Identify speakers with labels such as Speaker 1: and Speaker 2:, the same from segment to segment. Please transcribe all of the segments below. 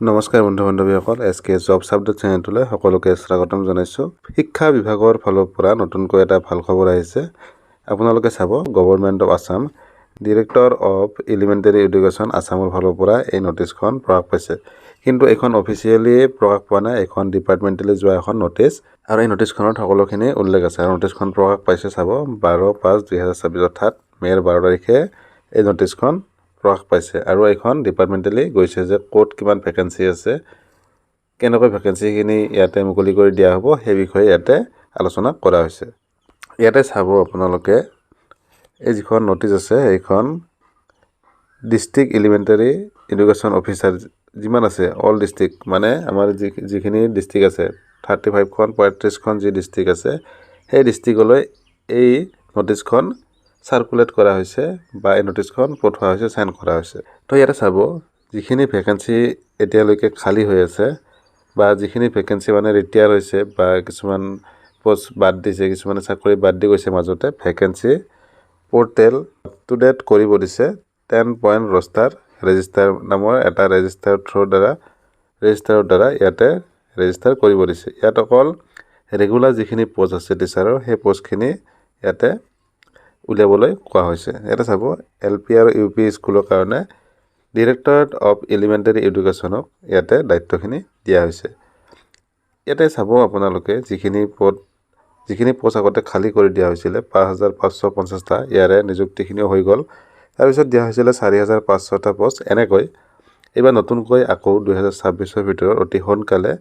Speaker 1: নমস্কাৰ বন্ধু বান্ধৱীসকল, SK job update চেনেলটোলৈ সকলোকে স্বাগতম জনাইছোঁ। শিক্ষা বিভাগৰ ফালৰ পৰা নতুনকৈ এটা ভাল খবৰ আহিছে। আপোনালোকে চাব, government of Assam director of elementary education আছামৰ ফালৰ পৰা এই নটিচখন প্ৰকাশ পাইছে। কিন্তু এইখন অফিচিয়েলি প্ৰকাশ পোৱা নাই, এইখন ডিপাৰ্টমেণ্টেলি যোৱা এখন নটিচ আৰু এই নটিচখনত সকলোখিনি উল্লেখ আছে। আৰু নটিচখন প্ৰকাশ পাইছে চাব 12/5/2026 অৰ্থাৎ মে'ৰ 12 তাৰিখে এই নটিচখন প্ৰকাশ পাইছে। আৰু এইখন ডিপাৰ্টমেণ্টেলি গৈছে যে ক'ত কিমান ভেকেঞ্চি আছে, কেনেকৈ ভেকেঞ্চিখিনি ইয়াতে মুকলি কৰি দিয়া হ'ব, সেই বিষয়ে ইয়াতে আলোচনা কৰা হৈছে। ইয়াতে চাব আপোনালোকে, এই যিখন নটিচ আছে এইখন ডিষ্ট্ৰিক্ট এলিমেণ্টাৰী এডুকেশ্যন অফিচাৰ যিমান আছে, অল ডিষ্ট্ৰিক্ট মানে আমাৰ যিখিনি ডিষ্ট্ৰিক্ট আছে 35খন যি ডিষ্ট্ৰিক্ট আছে, সেই ডিষ্ট্ৰিক্টলৈ এই নটিচখন চাৰ্কুলেট কৰা হৈছে বা এই নটিচখন পঠোৱা হৈছে, চেণ্ড কৰা হৈছে। তো ইয়াতে চাব, যিখিনি ভেকেঞ্চি এতিয়ালৈকে খালী হৈ আছে বা যিখিনি ভেকেঞ্চি মানে ৰিটায়াৰ হৈছে বা কিছুমান পোষ্ট বাদ দিছে, কিছুমানে চাকৰি বাদ দি গৈছে মাজতে, vacancy portal up to date কৰিব দিছে 10 পইণ্ট ৰষ্টাৰ ৰেজিষ্টাৰ নামৰ এটা ৰেজিষ্টাৰৰ দ্বাৰা ইয়াতে ৰেজিষ্টাৰ কৰিব দিছে। ইয়াত অকল ৰেগুলাৰ যিখিনি পোষ্ট আছে টিচাৰৰ, সেই পোষ্টখিনি ইয়াতে উলিয়াবলৈ কোৱা হৈছে। ইয়াতে চাব, LP আৰু UP স্কুলৰ কাৰণে ডিৰেক্টৰেট অফ এলিমেণ্টাৰী এডুকেশ্যনক ইয়াতে দায়িত্বখিনি দিয়া হৈছে। ইয়াতে চাব আপোনালোকে, যিখিনি পোষ্ট আগতে খালী কৰি দিয়া হৈছিলে 5,550টা, ইয়াৰে নিযুক্তিখিনিও হৈ গ'ল। তাৰপিছত দিয়া হৈছিলে 4,500টা পোষ্ট। এনেকৈ এইবাৰ নতুনকৈ আকৌ 2026ৰ ভিতৰত অতি সোনকালে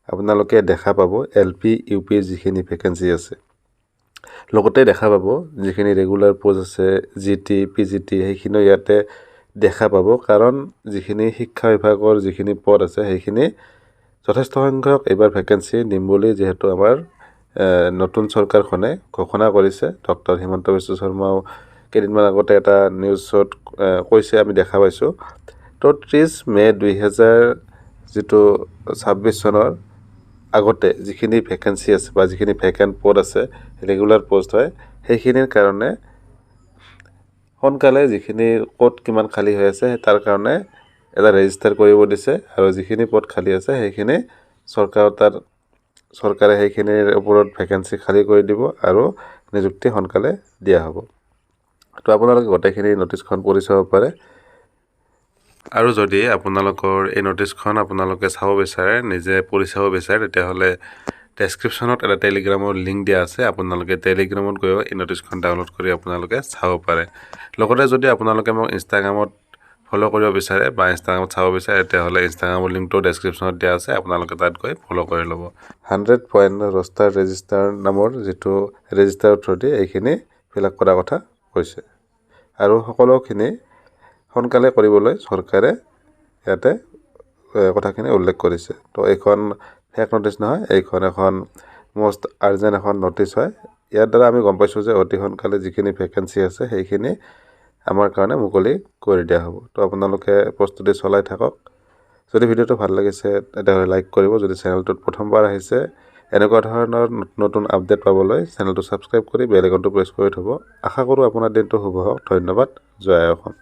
Speaker 1: আপোনালোকে দেখা পাব LP UP যিখিনি ভেকেঞ্চি আছে। লগতে দেখা পাব যিখিনি ৰেগুলাৰ পোষ্ট আছে GT PGT, সেইখিনিও ইয়াতে দেখা পাব। কাৰণ যিখিনি শিক্ষা বিভাগৰ যিখিনি পদ আছে, সেইখিনি যথেষ্ট সংখ্যক এইবাৰ ভেকেঞ্চি দিম বুলি যিহেতু আমাৰ নতুন চৰকাৰখনে ঘোষণা কৰিছে। ডক্টৰ হিমন্ত বিশ্ব শৰ্মাও কেইদিনমান আগতে এটা নিউজত কৈছে, আমি দেখা পাইছোঁ। তো 30 মে 2026 চনৰ আগতে যিখিনি ভেকেঞ্চি আছে বা যিখিনি ভেকেণ্ট পদ আছে, ৰেগুলাৰ পোষ্ট হয়, সেইখিনিৰ কাৰণে সোনকালে যিখিনি ক'ত কিমান খালী হৈ আছে তাৰ কাৰণে এটা ৰেজিষ্টাৰ কৰিব দিছে। আৰু যিখিনি পদ খালী আছে সেইখিনি চৰকাৰে সেইখিনিৰ ওপৰত ভেকেঞ্চি খালী কৰি দিব আৰু নিযুক্তি সোনকালে দিয়া হ'ব। তো আপোনালোকে গোটেইখিনি নটিচখন পঢ়ি চাব পাৰে। আৰু যদি আপোনালোকৰ এই নটিচখন আপোনালোকে চাব বিচাৰে, নিজে পঢ়ি চাব বিচাৰে, তেতিয়াহ'লে ডেছক্ৰিপশ্যনত এটা টেলিগ্ৰামৰ লিংক দিয়া আছে। আপোনালোকে টেলিগ্ৰামত গৈও এই নটিচখন ডাউনলোড কৰি আপোনালোকে চাব পাৰে। লগতে যদি আপোনালোকে মোক ইনষ্টাগ্ৰামত ফ'ল' কৰিব বিচাৰে বা ইনষ্টাগ্ৰামত চাব বিচাৰে, তেতিয়াহ'লে ইনষ্টাগ্ৰামৰ লিংকটো ডেছক্ৰিপশ্যনত দিয়া আছে, আপোনালোকে তাত গৈ ফ'ল' কৰি ল'ব। 100 পইণ্ট ৰষ্টাৰ ৰেজিষ্টাৰ নামৰ যিটো ৰেজিষ্টাৰৰ থ্ৰুদি এইখিনি ফিল আপ কৰাৰ কথা কৈছে। আৰু সকলোখিনি সোনকালে কৰিবলৈ চৰকাৰে ইয়াতে কথাখিনি উল্লেখ কৰিছে। তো এইখন ফেক নটিচ নহয়, এইখন এখন মষ্ট আৰ্জেণ্ট এখন নটিচ হয়। ইয়াৰ দ্বাৰা আমি গম পাইছোঁ যে অতি সোনকালে যিখিনি ভেকেঞ্চি আছে সেইখিনি আমাৰ কাৰণে মুকলি কৰি দিয়া হ'ব। তো আপোনালোকে প্ৰস্তুতি চলাই থাকক। যদি ভিডিঅ'টো ভাল লাগিছে তেতিয়াহ'লে লাইক কৰিব। যদি চেনেলটোত প্ৰথমবাৰ আহিছে, এনেকুৱা ধৰণৰ নতুন আপডেট পাবলৈ চেনেলটো ছাবস্ক্ৰাইব কৰি বেল আইকনটো প্ৰেছ কৰি থ'ব। আশা কৰোঁ আপোনাৰ দিনটো শুভ হওক। ধন্যবাদ। জয় অসম।